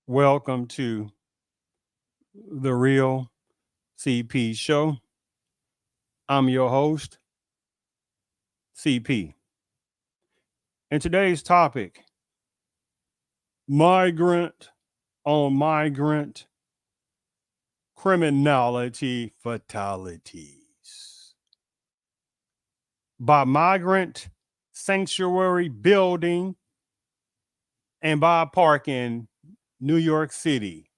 Welcome to the Real CP Show. I'm your host, CP. And today's topic, migrant on migrant criminality fatalities. By Migrant Sanctuary Building and by a park in New York City.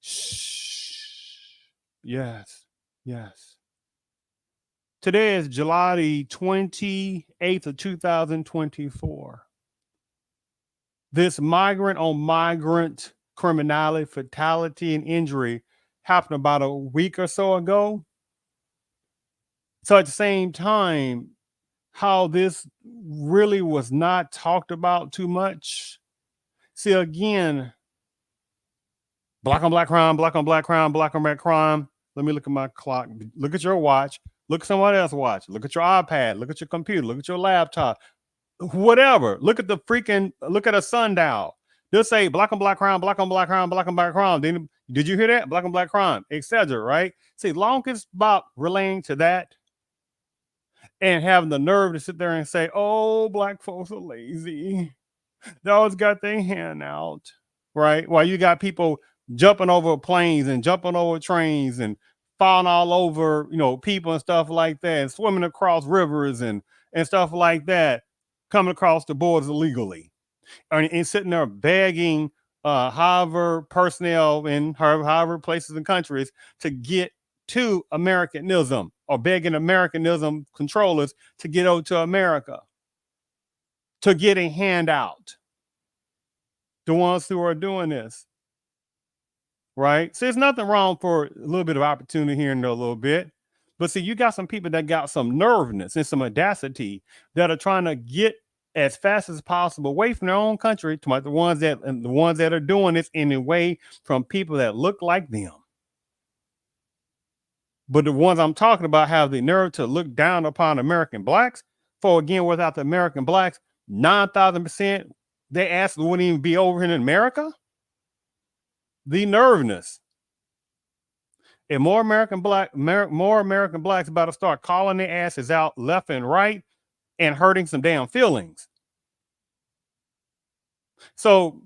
Shh. Yes, yes. Today is July the 28th of 2024. This migrant on migrant criminality, fatality, and injury happened about a week or so ago. So at the same time, how this really was not talked about too much. See, again, black on black crime, black on black crime, black on black crime. Let me look at my clock. Look at your watch. Look at someone else's watch. Look at your iPad. Look at your computer. Look at your laptop. Whatever. Look at look at a sundial. They'll say black on black crime, black on black crime, black on black crime. Then, did you hear that? Black on black crime, etc. Right? See, long as it's about relating to that and having the nerve to sit there and say, oh, black folks are lazy. They always got their hand out, right? While you got people jumping over planes and jumping over trains and falling all over, people and stuff like that, and swimming across rivers and stuff like that, coming across the borders illegally, and sitting there begging Harvard personnel in Harvard places and countries to get to Americanism, or begging Americanism controllers to get over to America, to get a handout. The ones who are doing this, right? So there's nothing wrong for a little bit of opportunity here and there a little bit. But see, you got some people that got some nerveness and some audacity that are trying to get as fast as possible away from their own country to the ones that are doing this in a way from people that look like them. But the ones I'm talking about have the nerve to look down upon American blacks. For again, without the American blacks, 9,000%, they asked wouldn't even be over in America. The nervousness. And more American blacks about to start calling their asses out left and right and hurting some damn feelings. So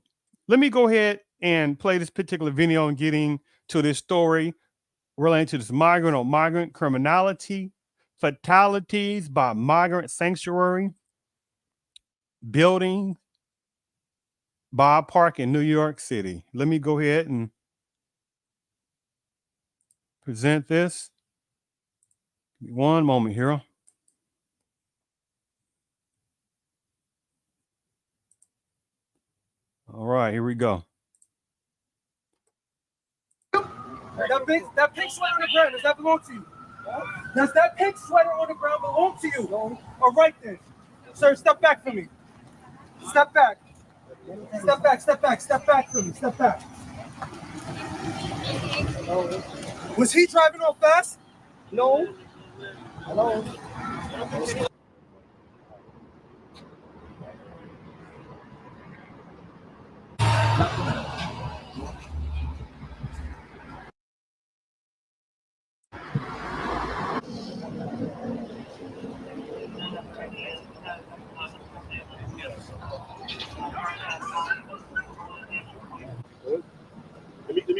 let me go ahead and play this particular video and getting to this story relating to this migrant on migrant criminality fatalities by Migrant Sanctuary Building by a park in New York City. Let me go ahead and present this. Give me one moment here. All right, here we go. That pink sweater on the ground, does that belong to you? Does that pink sweater on the ground belong to you? No. All right then. Sir, step back for me. Step back. Step back, step back, step back for me. Step back. Hello. Was he driving off fast? No. Hello.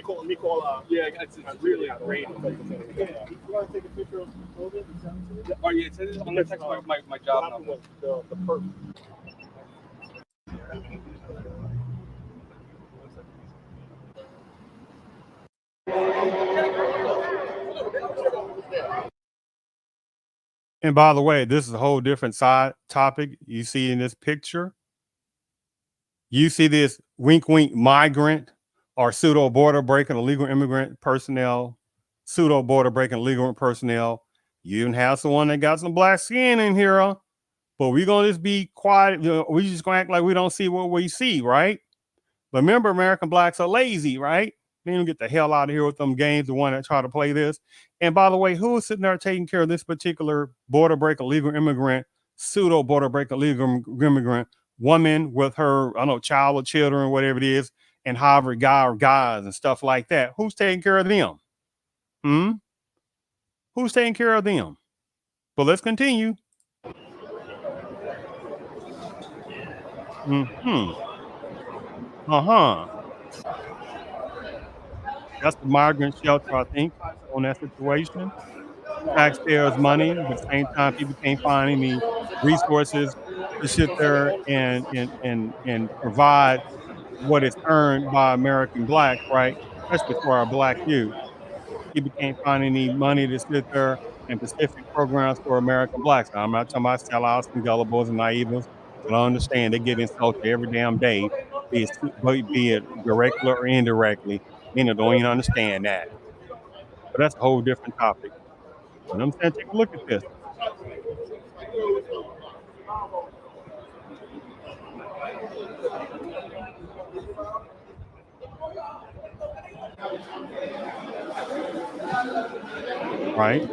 Let me call. Yeah, it's really great. Yeah, you want to take a picture of it and send it to me? Oh yeah, I'm gonna text my job number. The perk. And by the way, this is a whole different side topic you see in this picture. You see this wink, wink migrant or pseudo border breaking illegal immigrant personnel, pseudo border breaking illegal personnel. You even have someone that got some black skin in here, but we're going to just be quiet. We just going to act like we don't see what we see, right? But remember, American blacks are lazy, right? They don't get the hell out of here with them games, the one that try to play this. And by the way, who is sitting there taking care of this particular border break illegal immigrant, pseudo border break illegal immigrant woman with her, I don't know, child or children, whatever it is, and Harvard guys and stuff like that. Who's taking care of them? Who's taking care of them? But let's continue. That's the migrant shelter, I think, on that situation. Taxpayers' money, but at the same time, people can't find any resources to sit there and provide what is earned by American blacks, right? Especially for our black youth. People can't find any money to sit there and specific programs for American blacks. Now, I'm not talking about sellouts and gullibles and naivas, but I understand they get insulted every damn day, be it directly or indirectly. Don't even understand that. But that's a whole different topic. But I'm saying, take a look at this. Right?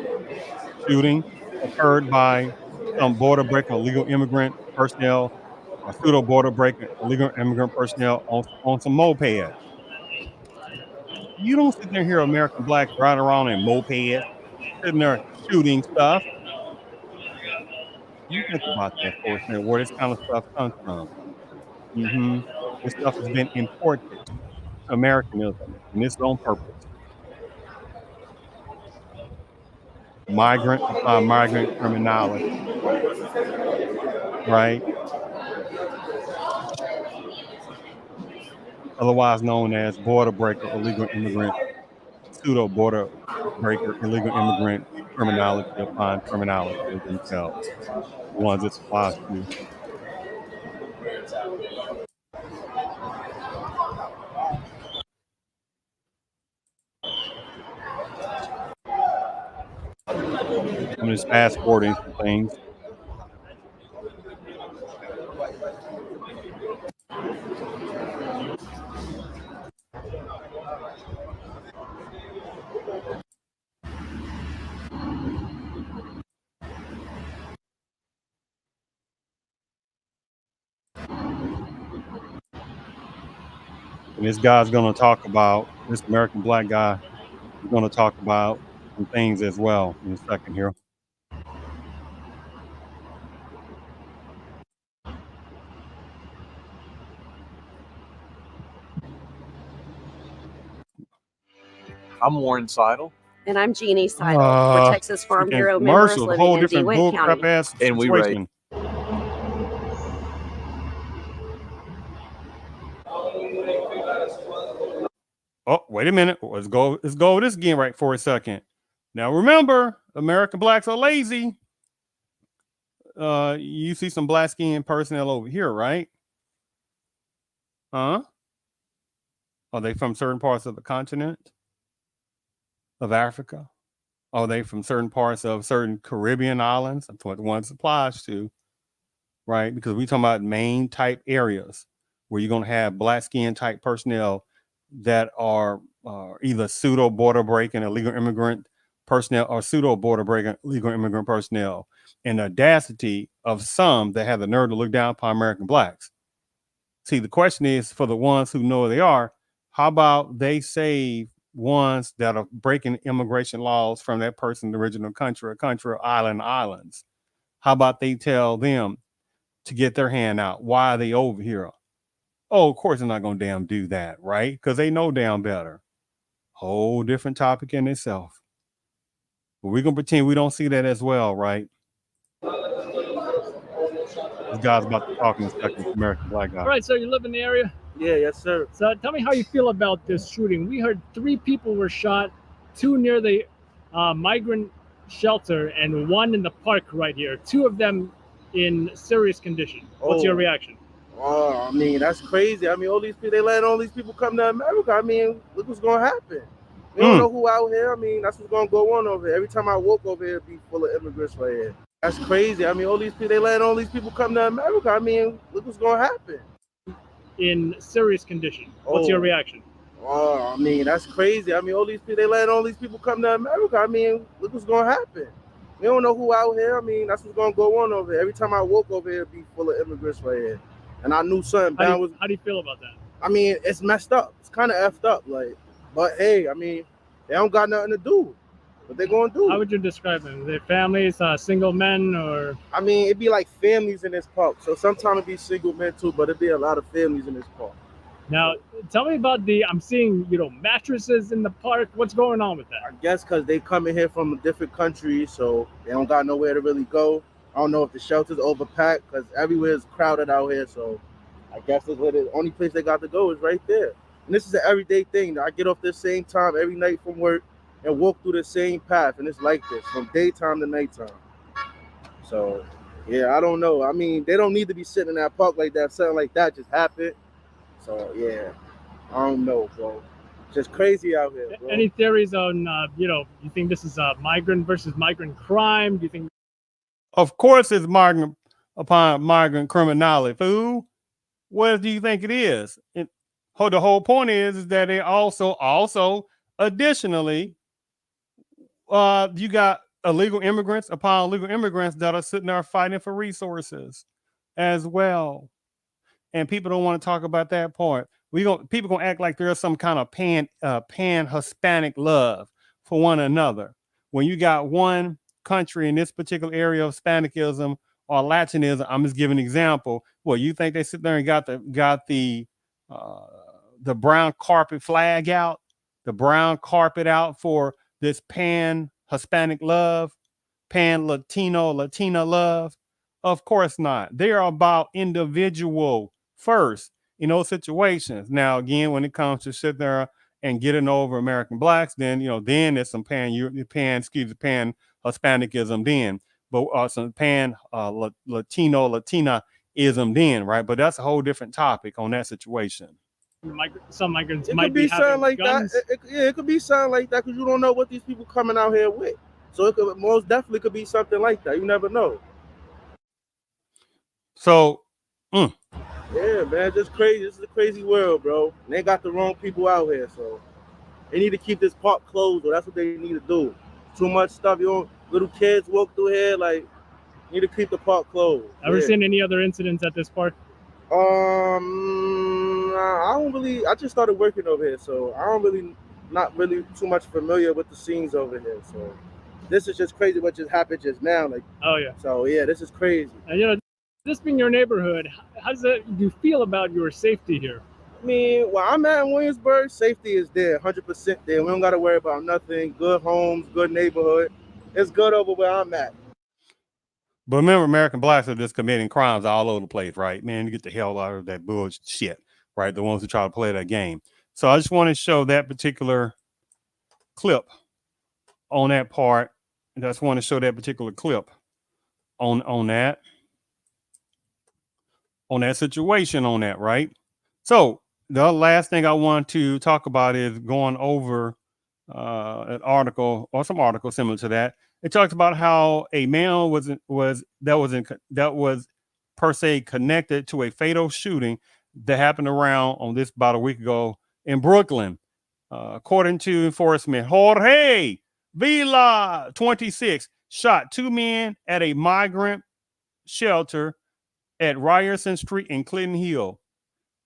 Shooting occurred by some border breaking illegal immigrant personnel or pseudo border breaking illegal immigrant personnel on some mopeds. You don't sit there and hear American blacks riding around in mopeds, sitting there shooting stuff. You think about that for a second, where this kind of stuff comes from. This stuff has been imported to Americanism, and this is on purpose. Migrant upon migrant criminality, right? Otherwise known as border breaker, illegal immigrant, pseudo border breaker, illegal immigrant criminality upon criminality of themselves, the ones it applies to. I'm just fast forwarding some things. And this guy's going to talk about, this American black guy is going to talk about some things as well in a second here. I'm Warren Seidel. And I'm Jeannie Seidel. We're Texas Farm Bureau members living in DeWitt County. And we rate. Oh, wait a minute. Let's go over this again right for a second. Now remember, American blacks are lazy. You see some black skinned personnel over here, right? Are they from certain parts of the continent of Africa? Are they from certain parts of certain Caribbean islands? That's what the one applies to, right? Because we're talking about main type areas where you're going to have black skin type personnel that are either pseudo border breaking illegal immigrant personnel or pseudo border breaking illegal immigrant personnel, and the audacity of some that have the nerve to look down upon American blacks. See, the question is for the ones who know who they are, how about they save ones that are breaking immigration laws from that person's original country or islands? How about they tell them to get their hand out? Why are they over here? Oh, of course they're not going to damn do that, right? Because they know damn better. Whole different topic in itself. But we're going to pretend we don't see that as well, right? This guy's about to talk in a second, American black guy. All right, so you live in the area? Yeah, yes, sir. So tell me how you feel about this shooting. We heard 3 people were shot, 2 near the migrant shelter and 1 in the park right here. 2 of them in serious condition. What's your reaction? Oh, I mean, that's crazy. I mean, all these people, they letting all these people come to America. I mean, look what's going to happen. We don't know who out here. I mean, that's what's going to go on over here. Every time I walk over here, it'll be full of immigrants right here. That's crazy. I mean, all these people, they letting all these people come to America. I mean, look what's going to happen. In serious condition. What's your reaction? Oh, I mean, that's crazy. I mean, all these people, they letting all these people come to America. I mean, look what's going to happen. We don't know who out here. I mean, that's what's going to go on over here. Every time I walk over here, it'll be full of immigrants right here. And I knew something. How do you feel about that? I mean, it's messed up. It's kind of effed up. Like, but hey, I mean, they don't got nothing to do. What they gonna do? How would you describe them? Their families, single men, or? I mean, it'd be like families in this park. So sometimes it'd be single men too, but it'd be a lot of families in this park. Now, tell me about I'm seeing, mattresses in the park. What's going on with that? I guess because they come in here from different countries, so they don't got nowhere to really go. I don't know if the shelter's overpacked because everywhere is crowded out here. So I guess that's where the only place they got to go is right there. And this is an everyday thing. I get off the same time every night from work and walk through the same path, and it's like this from daytime to nighttime. So, yeah, I don't know. I mean, they don't need to be sitting in that park like that. Something like that just happened. So, yeah, I don't know, bro. Just crazy out here, bro. Any theories on, you think this is migrant versus migrant crime? Do you think? Of course, it's migrant upon migrant criminality. Fool, what do you think it is? The whole point is that they also additionally, you got illegal immigrants upon illegal immigrants that are sitting there fighting for resources as well. And people don't want to talk about that part. People gonna act like there's some kind of pan Hispanic love for one another. When you got one country in this particular area of Hispanicism or Latinism, I'm just giving an example. Well, you think they sit there and got the brown carpet flag out, the brown carpet out for this pan Hispanic love, pan Latina love? Of course not. They are about individual first in those situations. Now, again, when it comes to sit there and getting over American blacks, then then there's some pan Hispanicism then, but some pan Latinaism then, right? But that's a whole different topic on that situation. Some migrants it might could be something like guns. that. It could be something like that because you don't know what these people coming out here with. So it could most definitely could be something like that. You never know. So, yeah, man, just crazy. This is a crazy world, bro. And they got the wrong people out here, so they need to keep this park closed. Or that's what they need to do. Too much stuff. Little kids walk through here. Like, you need to keep the park closed. Ever seen any other incidents at this park? I don't really. I just started working over here, so I don't really, not really too much familiar with the scenes over here. So this is just crazy what just happened just now. Like, oh yeah. So yeah, this is crazy. And this being your neighborhood, how do you feel about your safety here? I mean, where I'm at in Williamsburg, safety is there, 100% there. We don't got to worry about nothing. Good homes, good neighborhood. It's good over where I'm at. But remember, American blacks are just committing crimes all over the place, right? Man, you get the hell out of that bullshit, right? The ones who try to play that game. So I just want to show that particular clip on that part. I just want to show that particular clip on that situation on that, right? So the last thing I want to talk about is going over an article or some articles similar to that. It talks about how a man that was per se connected to a fatal shooting that happened about a week ago in Brooklyn. According to enforcement, Jorge Villa, 26, shot 2 men at a migrant shelter at Ryerson Street in Clinton Hill.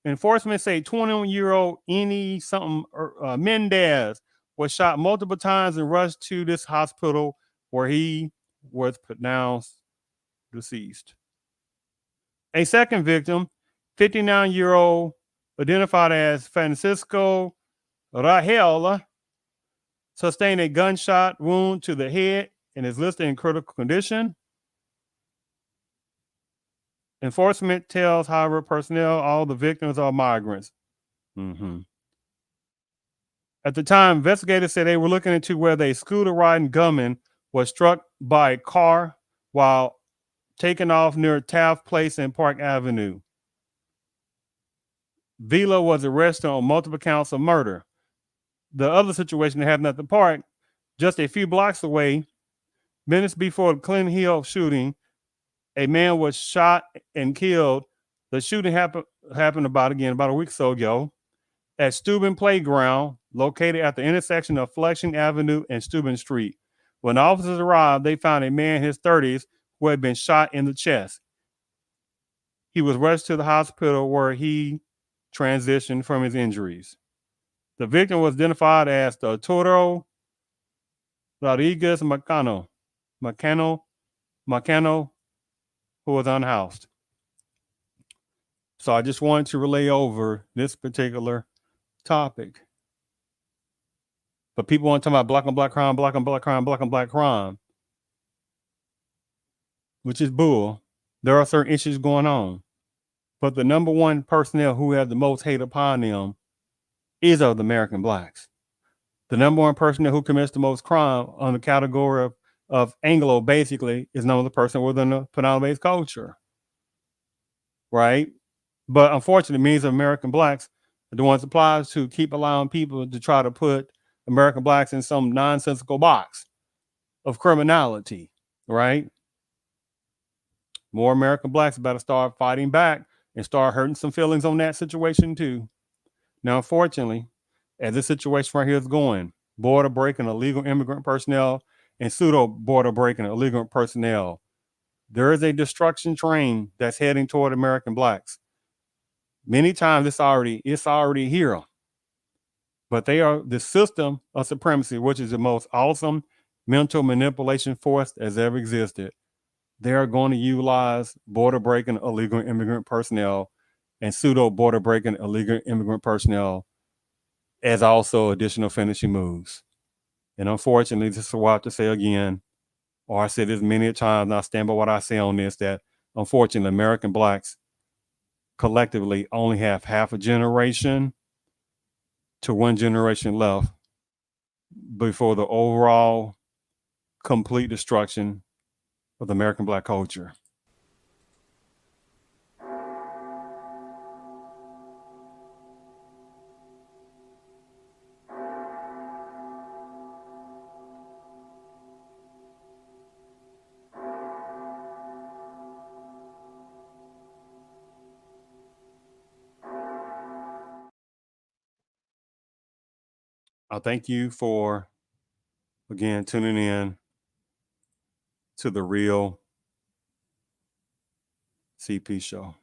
Enforcement say 21-year-old Eni Mendez was shot multiple times and rushed to this hospital where he was pronounced deceased. A second victim, 59-year-old, identified as Francisco Rahel, sustained a gunshot wound to the head and is listed in critical condition. Enforcement tells, however, personnel all the victims are migrants. At the time, investigators said they were looking into whether a scooter riding gunman was struck by a car while taking off near Taft Place and Park Avenue. Villa was arrested on multiple counts of murder. The other situation that happened at the park, just a few blocks away, minutes before the Clinton Hill shooting, a man was shot and killed. The shooting happened about a week or so ago at Steuben Playground, located at the intersection of Flushing Avenue and Steuben Street. When officers arrived, they found a man in his 30s who had been shot in the chest. He was rushed to the hospital where he transition from his injuries. The victim was identified as Arturo Rodriguez Macano, who was unhoused. So I just wanted to relay over this particular topic. But people want to talk about black on black crime, black on black crime, black on black crime, which is bull. There are certain issues going on. But the number one personnel who have the most hate upon them is of the American blacks. The number one personnel who commits the most crime on the category of Anglo, basically, is known as the person within the predominant culture. Right? But unfortunately, millions of American blacks are the ones applied to keep allowing people to try to put American blacks in some nonsensical box of criminality, right? More American blacks better start fighting back and start hurting some feelings on that situation too. Now, unfortunately, as this situation right here is going, border breaking illegal immigrant personnel and pseudo border breaking illegal personnel, there is a destruction train that's heading toward American blacks. Many times it's already here. But they are the system of supremacy, which is the most awesome mental manipulation force that's ever existed. They are going to utilize border breaking illegal immigrant personnel and pseudo border breaking illegal immigrant personnel as also additional finishing moves. And unfortunately, this is what I have to say again, or I said this many times, and I stand by what I say on this, that unfortunately, American blacks collectively only have half a generation to one generation left before the overall complete destruction of the American black culture. I thank you for, again, tuning in to the Real CP Show.